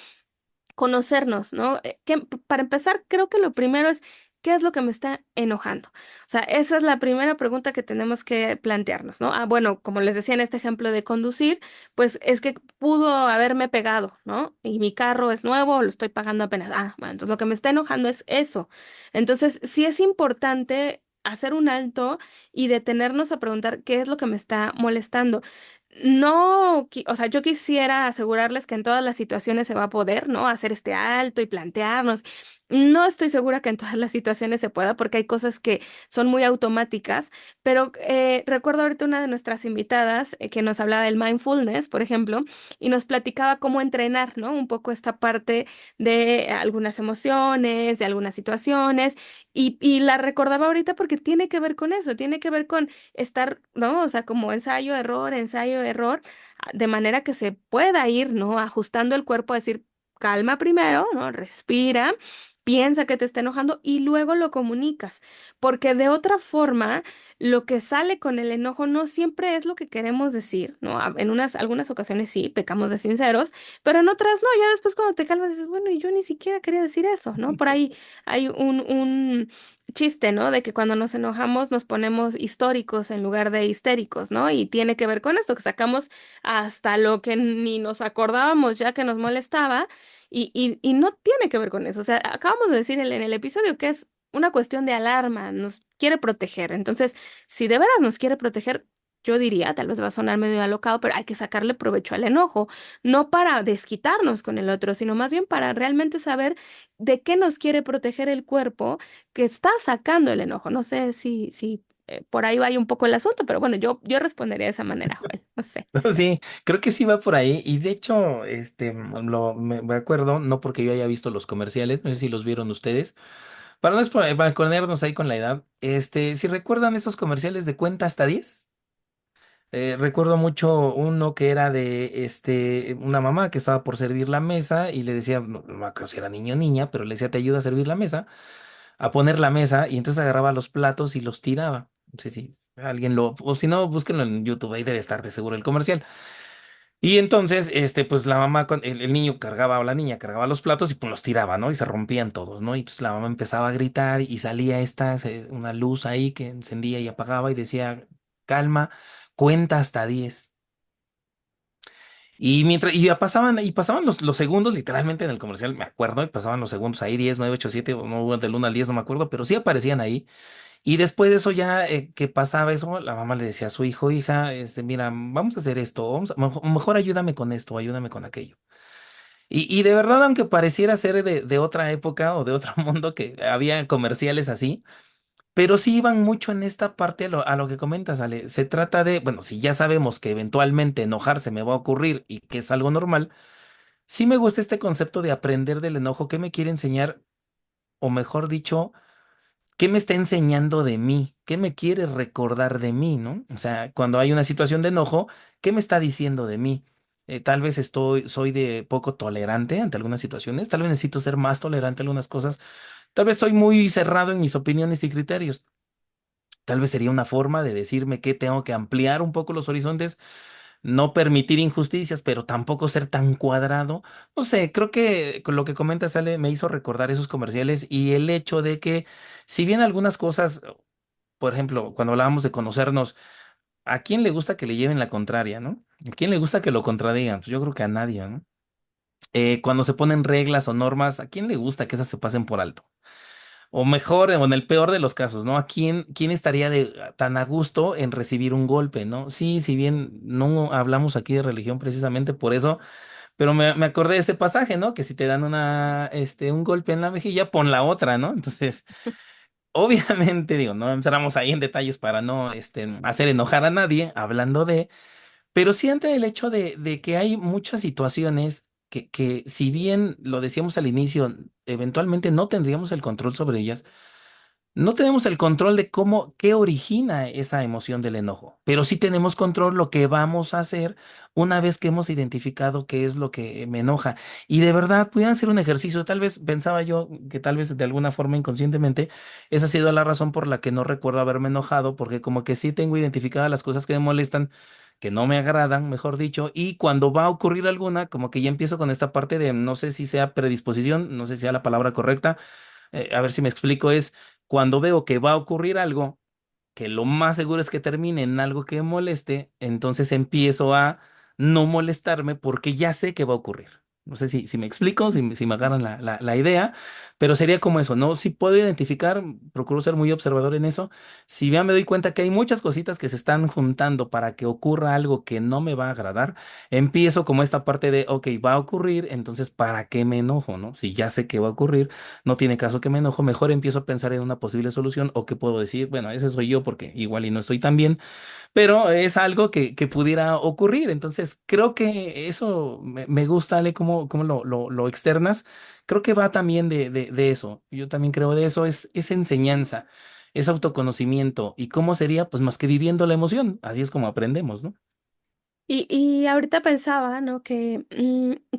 conocernos, ¿no? Para empezar, creo que lo primero es ¿qué es lo que me está enojando? O sea, esa es la primera pregunta que tenemos que plantearnos, ¿no? Ah, bueno, como les decía en este ejemplo de conducir, pues es que pudo haberme pegado, ¿no? Y mi carro es nuevo, lo estoy pagando apenas. Ah, bueno, entonces lo que me está enojando es eso. Entonces, sí es importante hacer un alto y detenernos a preguntar qué es lo que me está molestando. No, o sea, yo quisiera asegurarles que en todas las situaciones se va a poder, ¿no? Hacer este alto y plantearnos. No estoy segura que en todas las situaciones se pueda porque hay cosas que son muy automáticas, pero recuerdo ahorita una de nuestras invitadas que nos hablaba del mindfulness, por ejemplo, y nos platicaba cómo entrenar, ¿no? Un poco esta parte de algunas emociones, de algunas situaciones, y la recordaba ahorita porque tiene que ver con eso, tiene que ver con estar, ¿no? O sea, como ensayo, error, de manera que se pueda ir, ¿no? Ajustando el cuerpo a decir, calma primero, ¿no? Respira, piensa que te está enojando y luego lo comunicas, porque de otra forma, lo que sale con el enojo no siempre es lo que queremos decir, ¿no? En algunas ocasiones sí, pecamos de sinceros, pero en otras no, ya después cuando te calmas dices, bueno, y yo ni siquiera quería decir eso, ¿no? Por ahí hay un chiste, ¿no? De que cuando nos enojamos nos ponemos históricos en lugar de histéricos, ¿no? Y tiene que ver con esto, que sacamos hasta lo que ni nos acordábamos ya que nos molestaba y no tiene que ver con eso. O sea, acabamos de decir en el episodio que es una cuestión de alarma, nos quiere proteger. Entonces, si de veras nos quiere proteger, yo diría, tal vez va a sonar medio alocado, pero hay que sacarle provecho al enojo, no para desquitarnos con el otro, sino más bien para realmente saber de qué nos quiere proteger el cuerpo que está sacando el enojo. No sé si por ahí vaya un poco el asunto, pero bueno, yo respondería de esa manera, Joel. No sé. Sí, creo que sí va por ahí. Y de hecho, me acuerdo, no porque yo haya visto los comerciales, no sé si los vieron ustedes, para no ponernos ahí con la edad, si recuerdan esos comerciales de cuenta hasta 10. Recuerdo mucho uno que era de una mamá que estaba por servir la mesa y le decía, no me acuerdo si era niño o niña, pero le decía, te ayuda a servir la mesa, a poner la mesa, y entonces agarraba los platos y los tiraba. No sé si alguien o si no, búsquenlo en YouTube, ahí debe estar de seguro el comercial. Y entonces, pues la mamá, el niño cargaba o la niña cargaba los platos y pues los tiraba, ¿no? Y se rompían todos, ¿no? Y entonces la mamá empezaba a gritar y salía una luz ahí que encendía y apagaba y decía, calma, cuenta hasta 10. Y ya pasaban los segundos, literalmente en el comercial, me acuerdo, y pasaban los segundos ahí, 10 9 8 7 o no, del 1 al 10 no me acuerdo, pero sí aparecían ahí. Y después de eso ya que pasaba eso, la mamá le decía a su hijo, hija, mira, vamos a hacer esto, mejor ayúdame con esto, ayúdame con aquello. Y de verdad, aunque pareciera ser de otra época o de otro mundo que había comerciales así, pero sí iban mucho en esta parte a lo que comentas, Ale. Se trata de, bueno, si ya sabemos que eventualmente enojarse me va a ocurrir y que es algo normal, sí me gusta este concepto de aprender del enojo. ¿Qué me quiere enseñar? O mejor dicho, ¿qué me está enseñando de mí? ¿Qué me quiere recordar de mí, ¿no? O sea, cuando hay una situación de enojo, ¿qué me está diciendo de mí? Tal vez soy de poco tolerante ante algunas situaciones, tal vez necesito ser más tolerante a algunas cosas, tal vez soy muy cerrado en mis opiniones y criterios. Tal vez sería una forma de decirme que tengo que ampliar un poco los horizontes, no permitir injusticias, pero tampoco ser tan cuadrado. No sé, creo que con lo que comentas, Ale, me hizo recordar esos comerciales y el hecho de que, si bien algunas cosas, por ejemplo, cuando hablábamos de conocernos, ¿a quién le gusta que le lleven la contraria, no? ¿A quién le gusta que lo contradigan? Pues yo creo que a nadie, ¿no? Cuando se ponen reglas o normas, ¿a quién le gusta que esas se pasen por alto? O mejor, o en el peor de los casos, ¿no? ¿A quién estaría tan a gusto en recibir un golpe, ¿no? Sí, si bien no hablamos aquí de religión precisamente por eso, pero me acordé de ese pasaje, ¿no? Que si te dan un golpe en la mejilla, pon la otra, ¿no? Entonces, obviamente, digo, no entramos ahí en detalles para no, hacer enojar a nadie, hablando pero sí ante el hecho de que hay muchas situaciones que si bien lo decíamos al inicio, eventualmente no tendríamos el control sobre ellas. No tenemos el control de qué origina esa emoción del enojo, pero sí tenemos control lo que vamos a hacer una vez que hemos identificado qué es lo que me enoja. Y de verdad, pudieran hacer un ejercicio. Tal vez pensaba yo que tal vez de alguna forma inconscientemente, esa ha sido la razón por la que no recuerdo haberme enojado, porque como que sí tengo identificadas las cosas que me molestan, que no me agradan, mejor dicho, y cuando va a ocurrir alguna, como que ya empiezo con esta parte de no sé si sea predisposición, no sé si sea la palabra correcta, a ver si me explico, es Cuando veo que va a ocurrir algo, que lo más seguro es que termine en algo que moleste, entonces empiezo a no molestarme porque ya sé que va a ocurrir. No sé si me explico, si me agarran la idea, pero sería como eso, ¿no? Si puedo identificar, procuro ser muy observador en eso. Si ya me doy cuenta que hay muchas cositas que se están juntando para que ocurra algo que no me va a agradar, empiezo como esta parte de, ok, va a ocurrir, entonces ¿para qué me enojo, no? Si ya sé que va a ocurrir, no tiene caso que me enojo, mejor empiezo a pensar en una posible solución o que puedo decir, bueno, ese soy yo porque igual y no estoy tan bien, pero es algo que pudiera ocurrir. Entonces, creo que eso me gusta, Ale, cómo lo externas. Creo que va también de eso. Yo también creo de eso, es enseñanza, es autoconocimiento. ¿Y cómo sería? Pues más que viviendo la emoción. Así es como aprendemos, ¿no? Y ahorita pensaba, ¿no? Que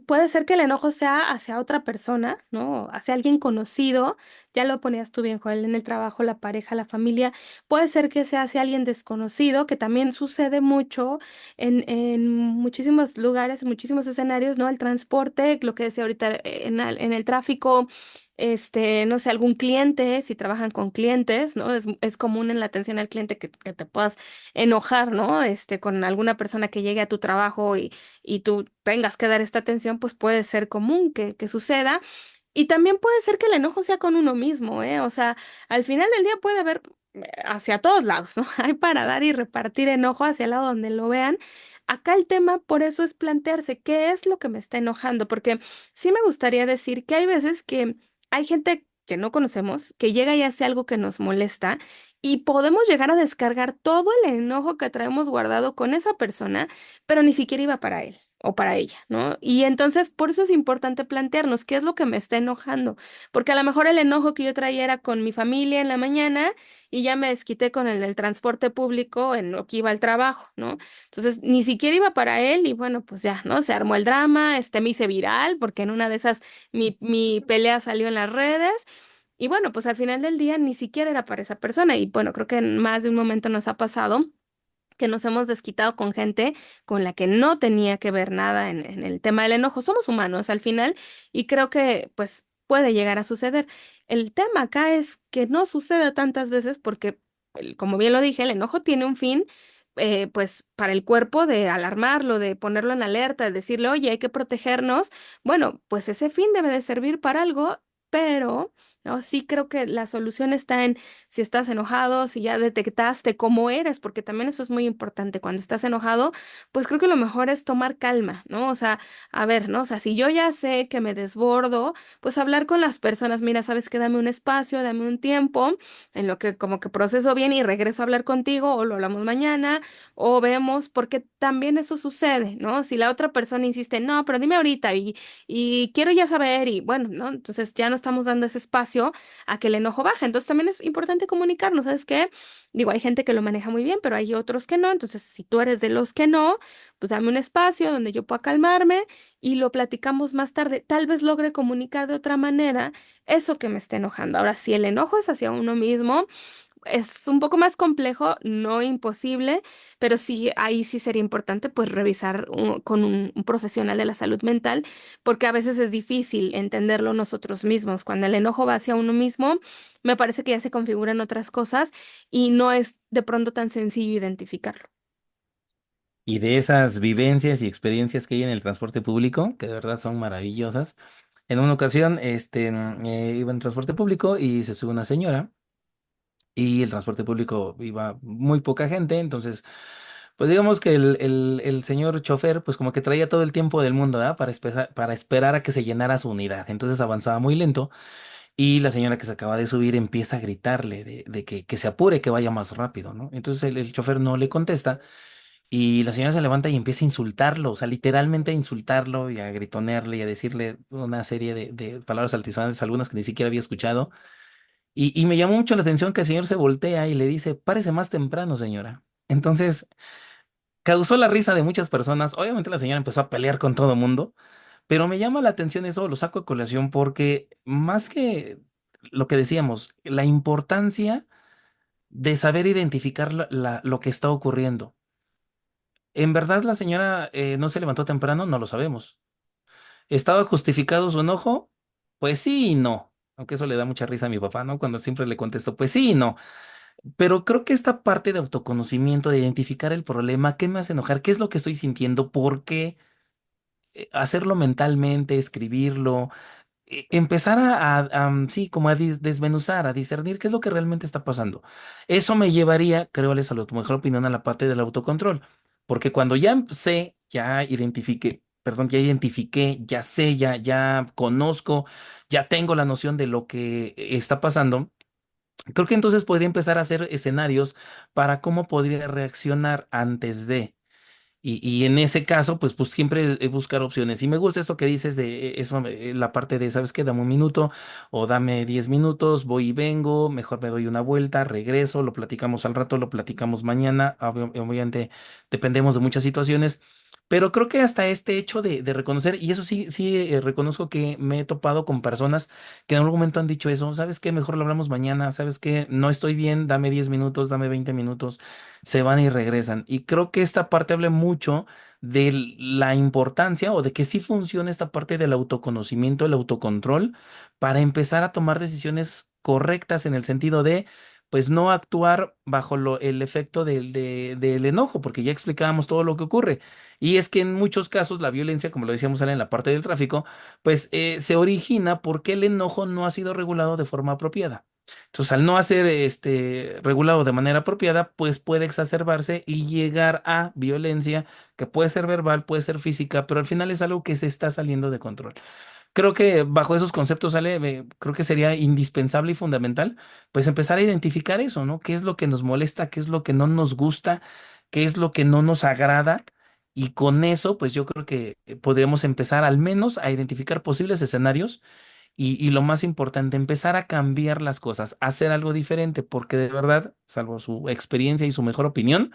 puede ser que el enojo sea hacia otra persona, ¿no? Hacia alguien conocido, ya lo ponías tú bien, Joel, en el trabajo, la pareja, la familia. Puede ser que sea hacia alguien desconocido, que también sucede mucho en muchísimos lugares, en muchísimos escenarios, ¿no? El transporte, lo que decía ahorita en el tráfico. No sé, algún cliente, si trabajan con clientes, ¿no? Es común en la atención al cliente que te puedas enojar, ¿no? Con alguna persona que llegue a tu trabajo y tú tengas que dar esta atención, pues puede ser común que suceda. Y también puede ser que el enojo sea con uno mismo, ¿eh? O sea, al final del día puede haber hacia todos lados, ¿no? Hay para dar y repartir enojo hacia el lado donde lo vean. Acá el tema por eso es plantearse qué es lo que me está enojando, porque sí me gustaría decir que hay veces que hay gente que no conocemos, que llega y hace algo que nos molesta y podemos llegar a descargar todo el enojo que traemos guardado con esa persona, pero ni siquiera iba para él o para ella, ¿no? Y entonces por eso es importante plantearnos qué es lo que me está enojando, porque a lo mejor el enojo que yo traía era con mi familia en la mañana y ya me desquité con el del transporte público en lo que iba al trabajo, ¿no? Entonces ni siquiera iba para él y bueno, pues ya, ¿no? Se armó el drama, me hice viral porque en una de esas mi pelea salió en las redes. Y bueno, pues al final del día ni siquiera era para esa persona. Y bueno, creo que en más de un momento nos ha pasado que nos hemos desquitado con gente con la que no tenía que ver nada en el tema del enojo. Somos humanos al final y creo que pues puede llegar a suceder. El tema acá es que no suceda tantas veces porque, como bien lo dije, el enojo tiene un fin. Pues para el cuerpo de alarmarlo, de ponerlo en alerta, de decirle, oye, hay que protegernos. Bueno, pues ese fin debe de servir para algo, pero no, sí creo que la solución está en si estás enojado, si ya detectaste cómo eres, porque también eso es muy importante. Cuando estás enojado, pues creo que lo mejor es tomar calma, ¿no? O sea, a ver, ¿no? O sea, si yo ya sé que me desbordo, pues hablar con las personas, mira, sabes que dame un espacio, dame un tiempo en lo que como que proceso bien y regreso a hablar contigo o lo hablamos mañana o vemos, porque también eso sucede, ¿no? Si la otra persona insiste, no, pero dime ahorita y quiero ya saber y bueno, ¿no? Entonces ya no estamos dando ese espacio a que el enojo baje. Entonces también es importante comunicarnos, ¿sabes qué? Digo, hay gente que lo maneja muy bien, pero hay otros que no. Entonces, si tú eres de los que no, pues dame un espacio donde yo pueda calmarme y lo platicamos más tarde. Tal vez logre comunicar de otra manera eso que me está enojando. Ahora, si el enojo es hacia uno mismo, es un poco más complejo, no imposible, pero sí, ahí sí sería importante pues revisar con un profesional de la salud mental, porque a veces es difícil entenderlo nosotros mismos. Cuando el enojo va hacia uno mismo, me parece que ya se configuran otras cosas y no es de pronto tan sencillo identificarlo. Y de esas vivencias y experiencias que hay en el transporte público, que de verdad son maravillosas. En una ocasión, iba en transporte público y se sube una señora y el transporte público iba muy poca gente, entonces, pues digamos que el señor chofer, pues como que traía todo el tiempo del mundo, ¿verdad? Para esperar a que se llenara su unidad. Entonces avanzaba muy lento y la señora que se acaba de subir empieza a gritarle de que se apure, que vaya más rápido, ¿no? Entonces el chofer no le contesta. Y la señora se levanta y empieza a insultarlo, o sea, literalmente a insultarlo y a gritonearle y a decirle una serie de palabras altisonantes, algunas que ni siquiera había escuchado. Y me llamó mucho la atención que el señor se voltea y le dice, párese más temprano, señora. Entonces, causó la risa de muchas personas. Obviamente la señora empezó a pelear con todo mundo, pero me llama la atención eso, lo saco a colación porque más que lo que decíamos, la importancia de saber identificar lo que está ocurriendo. ¿En verdad la señora no se levantó temprano? No lo sabemos. ¿Estaba justificado su enojo? Pues sí y no. aunque eso le da mucha risa a mi papá, ¿no? Cuando siempre le contesto, pues sí y no. Pero creo que esta parte de autoconocimiento, de identificar el problema, qué me hace enojar, qué es lo que estoy sintiendo, por qué, hacerlo mentalmente, escribirlo, empezar sí, como a desmenuzar, a discernir qué es lo que realmente está pasando. Eso me llevaría, creo, Alex, a tu mejor opinión, a la parte del autocontrol. Porque cuando ya sé, ya identifiqué, perdón, ya identifiqué, ya sé, ya conozco, ya tengo la noción de lo que está pasando. Creo que entonces podría empezar a hacer escenarios para cómo podría reaccionar antes de. Y en ese caso, pues siempre buscar opciones. Y me gusta esto que dices de eso, la parte de, ¿sabes qué? Dame un minuto o dame 10 minutos, voy y vengo, mejor me doy una vuelta, regreso, lo platicamos al rato, lo platicamos mañana. Obviamente dependemos de muchas situaciones, pero creo que hasta este hecho de reconocer, y eso sí, sí, reconozco que me he topado con personas que en algún momento han dicho eso, ¿sabes qué? Mejor lo hablamos mañana, ¿sabes qué? No estoy bien, dame 10 minutos, dame 20 minutos, se van y regresan. Y creo que esta parte habla mucho de la importancia o de que sí funciona esta parte del autoconocimiento, el autocontrol, para empezar a tomar decisiones correctas en el sentido de, pues no actuar bajo el efecto del enojo, porque ya explicábamos todo lo que ocurre. Y es que en muchos casos la violencia, como lo decíamos ahora en la parte del tráfico, pues se origina porque el enojo no ha sido regulado de forma apropiada. Entonces, al no hacer regulado de manera apropiada, pues puede exacerbarse y llegar a violencia que puede ser verbal, puede ser física, pero al final es algo que se está saliendo de control. Creo que bajo esos conceptos, Ale, creo que sería indispensable y fundamental, pues empezar a identificar eso, ¿no? ¿Qué es lo que nos molesta? ¿Qué es lo que no nos gusta? ¿Qué es lo que no nos agrada? Y con eso, pues yo creo que podríamos empezar al menos a identificar posibles escenarios y lo más importante, empezar a cambiar las cosas, hacer algo diferente, porque de verdad, salvo su experiencia y su mejor opinión,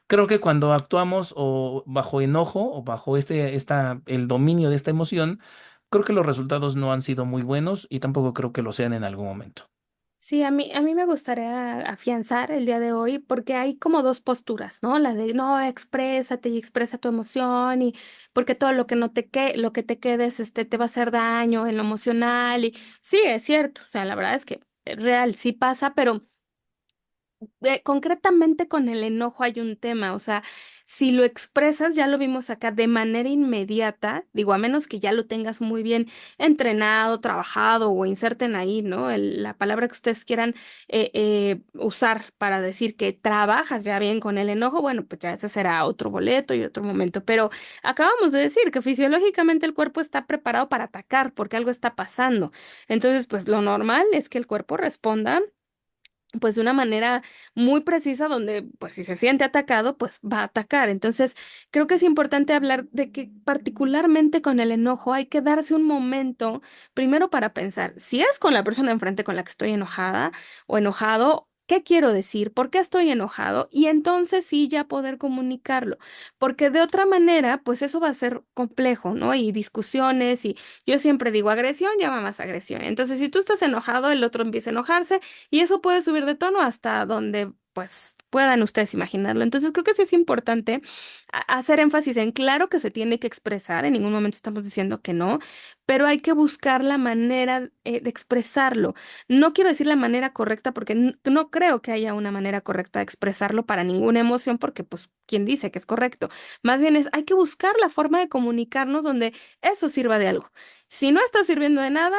creo que cuando actuamos o bajo enojo o bajo el dominio de esta emoción, creo que los resultados no han sido muy buenos y tampoco creo que lo sean en algún momento. Sí, a mí me gustaría afianzar el día de hoy porque hay como dos posturas, ¿no? La de no, exprésate y expresa tu emoción y porque todo lo que no te lo que te quedes te va a hacer daño en lo emocional y sí, es cierto, o sea, la verdad es que es real, sí pasa, pero concretamente con el enojo hay un tema, o sea, si lo expresas, ya lo vimos acá, de manera inmediata, digo, a menos que ya lo tengas muy bien entrenado, trabajado o inserten ahí, ¿no? La palabra que ustedes quieran usar para decir que trabajas ya bien con el enojo, bueno, pues ya ese será otro boleto y otro momento, pero acabamos de decir que fisiológicamente el cuerpo está preparado para atacar porque algo está pasando. Entonces, pues lo normal es que el cuerpo responda pues de una manera muy precisa donde, pues si se siente atacado, pues va a atacar. Entonces, creo que es importante hablar de que particularmente con el enojo hay que darse un momento primero para pensar, si es con la persona enfrente con la que estoy enojada o enojado. ¿Qué quiero decir? ¿Por qué estoy enojado? Y entonces sí ya poder comunicarlo, porque de otra manera, pues eso va a ser complejo, ¿no? Y discusiones y yo siempre digo, agresión llama más agresión. Entonces, si tú estás enojado, el otro empieza a enojarse y eso puede subir de tono hasta donde, pues, puedan ustedes imaginarlo. Entonces, creo que sí es importante hacer énfasis en, claro que se tiene que expresar, en ningún momento estamos diciendo que no, pero hay que buscar la manera, de expresarlo. No quiero decir la manera correcta porque no creo que haya una manera correcta de expresarlo para ninguna emoción, porque, pues, ¿quién dice que es correcto? Más bien es, hay que buscar la forma de comunicarnos donde eso sirva de algo. Si no está sirviendo de nada,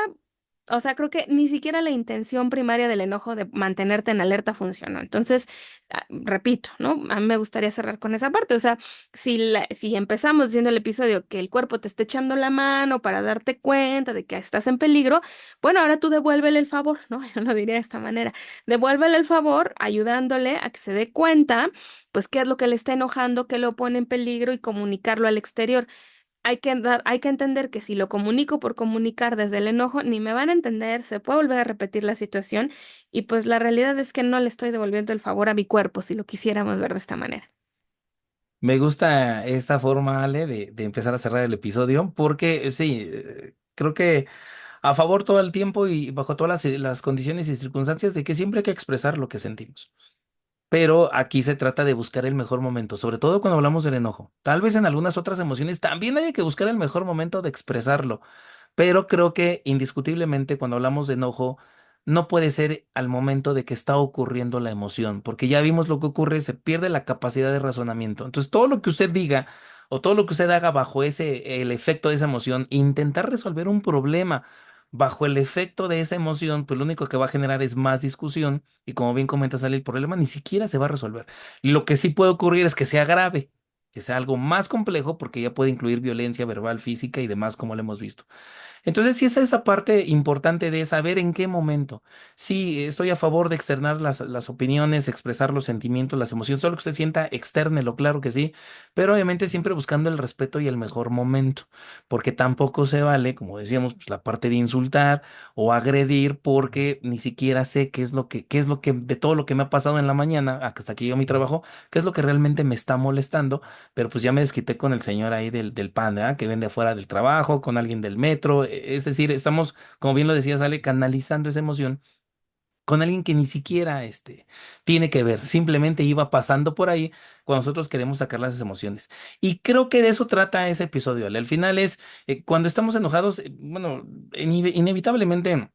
o sea, creo que ni siquiera la intención primaria del enojo de mantenerte en alerta funcionó. Entonces, repito, ¿no? A mí me gustaría cerrar con esa parte. O sea, si empezamos diciendo el episodio que el cuerpo te está echando la mano para darte cuenta de que estás en peligro, bueno, ahora tú devuélvele el favor, ¿no? Yo lo diría de esta manera. Devuélvele el favor ayudándole a que se dé cuenta, pues, qué es lo que le está enojando, qué lo pone en peligro y comunicarlo al exterior. Hay que entender que si lo comunico por comunicar desde el enojo, ni me van a entender, se puede volver a repetir la situación y pues la realidad es que no le estoy devolviendo el favor a mi cuerpo si lo quisiéramos ver de esta manera. Me gusta esta forma, Ale, de empezar a cerrar el episodio, porque sí, creo que a favor todo el tiempo y bajo todas las condiciones y circunstancias de que siempre hay que expresar lo que sentimos. Pero aquí se trata de buscar el mejor momento, sobre todo cuando hablamos del enojo. Tal vez en algunas otras emociones también haya que buscar el mejor momento de expresarlo, Pero creo que indiscutiblemente cuando hablamos de enojo, no puede ser al momento de que está ocurriendo la emoción, porque ya vimos lo que ocurre, se pierde la capacidad de razonamiento. Entonces, todo lo que usted diga o todo lo que usted haga bajo el efecto de esa emoción, intentar resolver un problema bajo el efecto de esa emoción, pues lo único que va a generar es más discusión y como bien comenta Sale, el problema ni siquiera se va a resolver. Lo que sí puede ocurrir es que sea grave, que sea algo más complejo porque ya puede incluir violencia verbal, física y demás, como lo hemos visto. Entonces, sí es esa parte importante de saber en qué momento. Sí, estoy a favor de externar las opiniones, expresar los sentimientos, las emociones, todo lo que usted sienta, externelo, claro que sí, pero obviamente siempre buscando el respeto y el mejor momento, porque tampoco se vale, como decíamos, pues, la parte de insultar o agredir, porque ni siquiera sé qué es lo que, de todo lo que me ha pasado en la mañana, hasta que yo mi trabajo, qué es lo que realmente me está molestando, pero pues ya me desquité con el señor ahí del pan, ¿verdad? Que vende afuera del trabajo, con alguien del metro. Es decir, estamos, como bien lo decía Sale, canalizando esa emoción con alguien que ni siquiera tiene que ver, simplemente iba pasando por ahí cuando nosotros queremos sacar las emociones. Y creo que de eso trata ese episodio, Ale. Al final es, cuando estamos enojados, bueno, inevitablemente.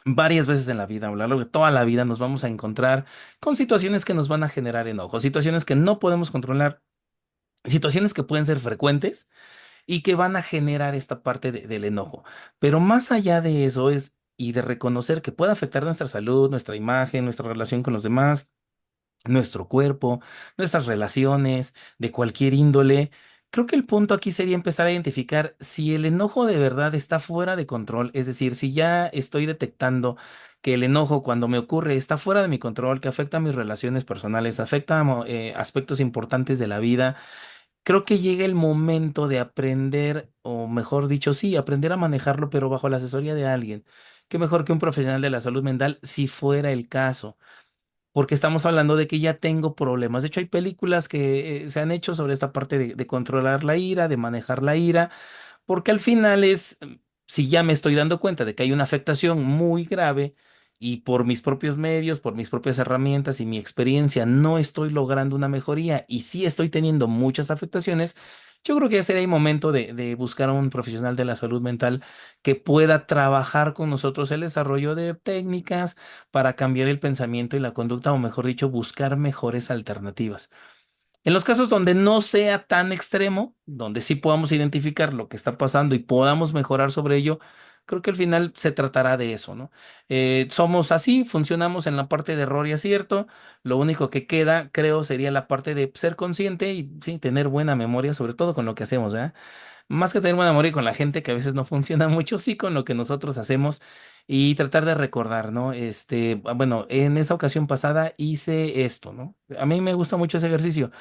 Varias veces en la vida, a lo largo de toda la vida, nos vamos a encontrar con situaciones que nos van a generar enojo, situaciones que no podemos controlar, situaciones que pueden ser frecuentes y que van a generar esta parte del enojo. Pero más allá de eso es, y de reconocer que puede afectar nuestra salud, nuestra imagen, nuestra relación con los demás, nuestro cuerpo, nuestras relaciones, de cualquier índole. Creo que el punto aquí sería empezar a identificar si el enojo de verdad está fuera de control, es decir, si ya estoy detectando que el enojo cuando me ocurre está fuera de mi control, que afecta a mis relaciones personales, afecta a aspectos importantes de la vida. Creo que llega el momento de aprender, o mejor dicho, sí, aprender a manejarlo, pero bajo la asesoría de alguien. Qué mejor que un profesional de la salud mental, si fuera el caso, porque estamos hablando de que ya tengo problemas. De hecho, hay películas que se han hecho sobre esta parte de controlar la ira, de manejar la ira, porque al final es, si ya me estoy dando cuenta de que hay una afectación muy grave y por mis propios medios, por mis propias herramientas y mi experiencia no estoy logrando una mejoría y sí estoy teniendo muchas afectaciones, yo creo que ya sería el momento de buscar a un profesional de la salud mental que pueda trabajar con nosotros el desarrollo de técnicas para cambiar el pensamiento y la conducta, o mejor dicho, buscar mejores alternativas. En los casos donde no sea tan extremo, donde sí podamos identificar lo que está pasando y podamos mejorar sobre ello, creo que al final se tratará de eso, ¿no? Somos así, funcionamos en la parte de error y acierto. Lo único que queda, creo, sería la parte de ser consciente y sí, tener buena memoria, sobre todo con lo que hacemos, ¿eh? Más que tener buena memoria con la gente, que a veces no funciona mucho, sí con lo que nosotros hacemos y tratar de recordar, ¿no? Bueno, en esa ocasión pasada hice esto, ¿no? A mí me gusta mucho ese ejercicio,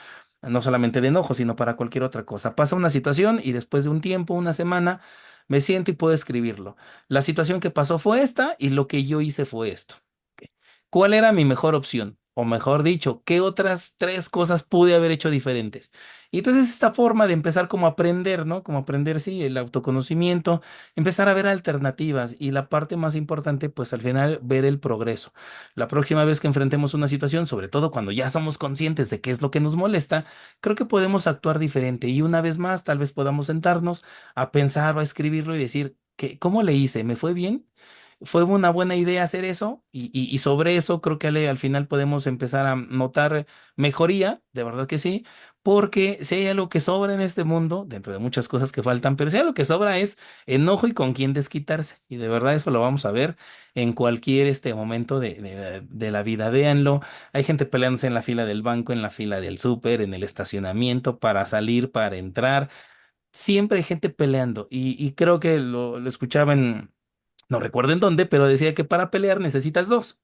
no solamente de enojo, sino para cualquier otra cosa. Pasa una situación y después de un tiempo, una semana, me siento y puedo escribirlo. La situación que pasó fue esta y lo que yo hice fue esto. Ok. ¿Cuál era mi mejor opción? O mejor dicho, ¿qué otras tres cosas pude haber hecho diferentes? Y entonces esta forma de empezar como a aprender, ¿no? Como aprender, sí, el autoconocimiento, empezar a ver alternativas y la parte más importante, pues al final ver el progreso. La próxima vez que enfrentemos una situación, sobre todo cuando ya somos conscientes de qué es lo que nos molesta, creo que podemos actuar diferente y una vez más tal vez podamos sentarnos a pensar o a escribirlo y decir, ¿cómo le hice? ¿Me fue bien? ¿Fue una buena idea hacer eso? Y sobre eso creo que al final podemos empezar a notar mejoría, de verdad que sí, porque si hay algo que sobra en este mundo, dentro de muchas cosas que faltan, pero si hay algo que sobra es enojo y con quién desquitarse. Y de verdad eso lo vamos a ver en cualquier momento de la vida. Véanlo, hay gente peleándose en la fila del banco, en la fila del súper, en el estacionamiento, para salir, para entrar. Siempre hay gente peleando y creo que lo escuchaba en, no recuerdo en dónde, pero decía que para pelear necesitas dos.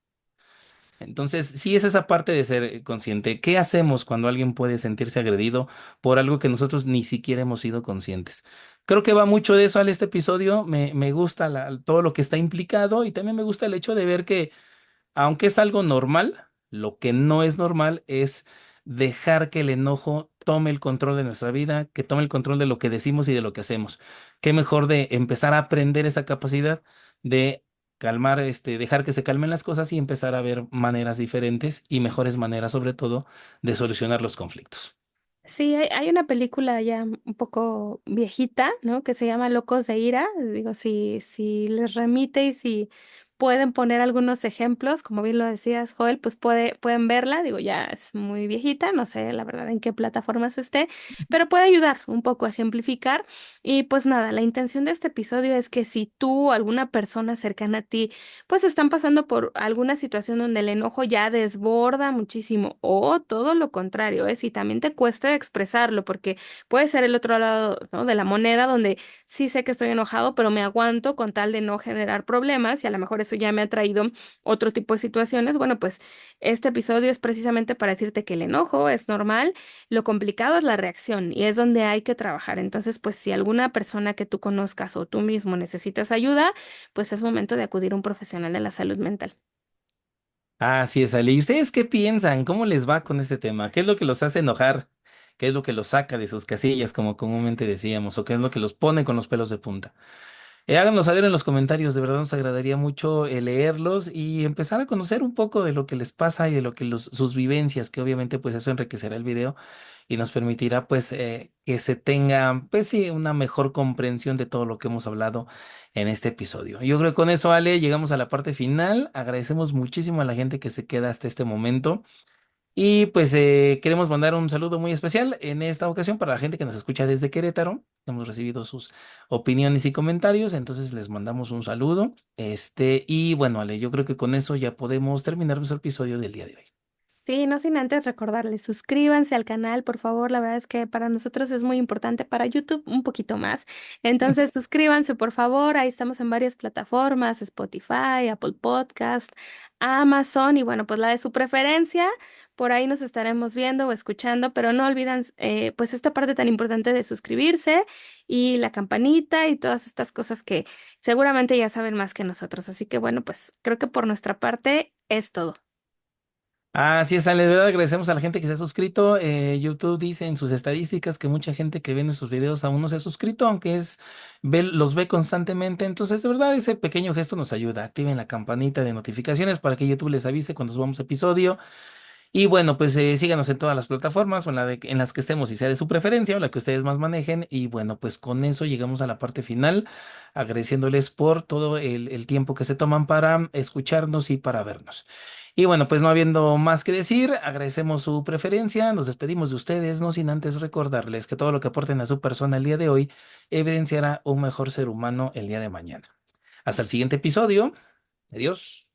Entonces, sí es esa parte de ser consciente. ¿Qué hacemos cuando alguien puede sentirse agredido por algo que nosotros ni siquiera hemos sido conscientes? Creo que va mucho de eso al este episodio. Me gusta todo lo que está implicado y también me gusta el hecho de ver que aunque es algo normal, lo que no es normal es dejar que el enojo tome el control de nuestra vida, que tome el control de lo que decimos y de lo que hacemos. Qué mejor de empezar a aprender esa capacidad de calmar, dejar que se calmen las cosas y empezar a ver maneras diferentes y mejores maneras, sobre todo, de solucionar los conflictos. Sí, hay una película ya un poco viejita, ¿no? Que se llama Locos de Ira. Digo, si les remite y si pueden poner algunos ejemplos, como bien lo decías, Joel, pues pueden verla. Digo, ya es muy viejita, no sé la verdad en qué plataformas esté, pero puede ayudar un poco a ejemplificar. Y pues nada, la intención de este episodio es que si tú o alguna persona cercana a ti, pues están pasando por alguna situación donde el enojo ya desborda muchísimo o todo lo contrario, si también te cuesta expresarlo, porque puede ser el otro lado, ¿no? de la moneda donde sí sé que estoy enojado, pero me aguanto con tal de no generar problemas y a lo mejor eso ya me ha traído otro tipo de situaciones. Bueno, pues este episodio es precisamente para decirte que el enojo es normal, lo complicado es la reacción y es donde hay que trabajar. Entonces, pues si alguna persona que tú conozcas o tú mismo necesitas ayuda, pues es momento de acudir a un profesional de la salud mental. Así es, Ale. ¿Y ustedes qué piensan? ¿Cómo les va con este tema? ¿Qué es lo que los hace enojar? ¿Qué es lo que los saca de sus casillas, como comúnmente decíamos? ¿O qué es lo que los pone con los pelos de punta? Háganos saber en los comentarios, de verdad nos agradaría mucho leerlos y empezar a conocer un poco de lo que les pasa y de lo que sus vivencias, que obviamente pues eso enriquecerá el video y nos permitirá pues que se tenga pues sí una mejor comprensión de todo lo que hemos hablado en este episodio. Yo creo que con eso, Ale, llegamos a la parte final. Agradecemos muchísimo a la gente que se queda hasta este momento. Y pues queremos mandar un saludo muy especial en esta ocasión para la gente que nos escucha desde Querétaro. Hemos recibido sus opiniones y comentarios, entonces les mandamos un saludo. Y bueno, Ale, yo creo que con eso ya podemos terminar nuestro episodio del día de hoy. Sí, no sin antes recordarles, suscríbanse al canal, por favor. La verdad es que para nosotros es muy importante, para YouTube un poquito más. Entonces, suscríbanse, por favor. Ahí estamos en varias plataformas, Spotify, Apple Podcast, Amazon y bueno, pues la de su preferencia. Por ahí nos estaremos viendo o escuchando, pero no olviden pues esta parte tan importante de suscribirse y la campanita y todas estas cosas que seguramente ya saben más que nosotros. Así que bueno, pues creo que por nuestra parte es todo. Así es, Ale, de verdad agradecemos a la gente que se ha suscrito. YouTube dice en sus estadísticas que mucha gente que ve nuestros videos aún no se ha suscrito, aunque los ve constantemente. Entonces, de verdad, ese pequeño gesto nos ayuda. Activen la campanita de notificaciones para que YouTube les avise cuando subamos episodio. Y bueno, pues síganos en todas las plataformas o en las que estemos, si sea de su preferencia o la que ustedes más manejen. Y bueno, pues con eso llegamos a la parte final, agradeciéndoles por todo el tiempo que se toman para escucharnos y para vernos. Y bueno, pues no habiendo más que decir, agradecemos su preferencia, nos despedimos de ustedes, no sin antes recordarles que todo lo que aporten a su persona el día de hoy evidenciará un mejor ser humano el día de mañana. Hasta el siguiente episodio. Adiós.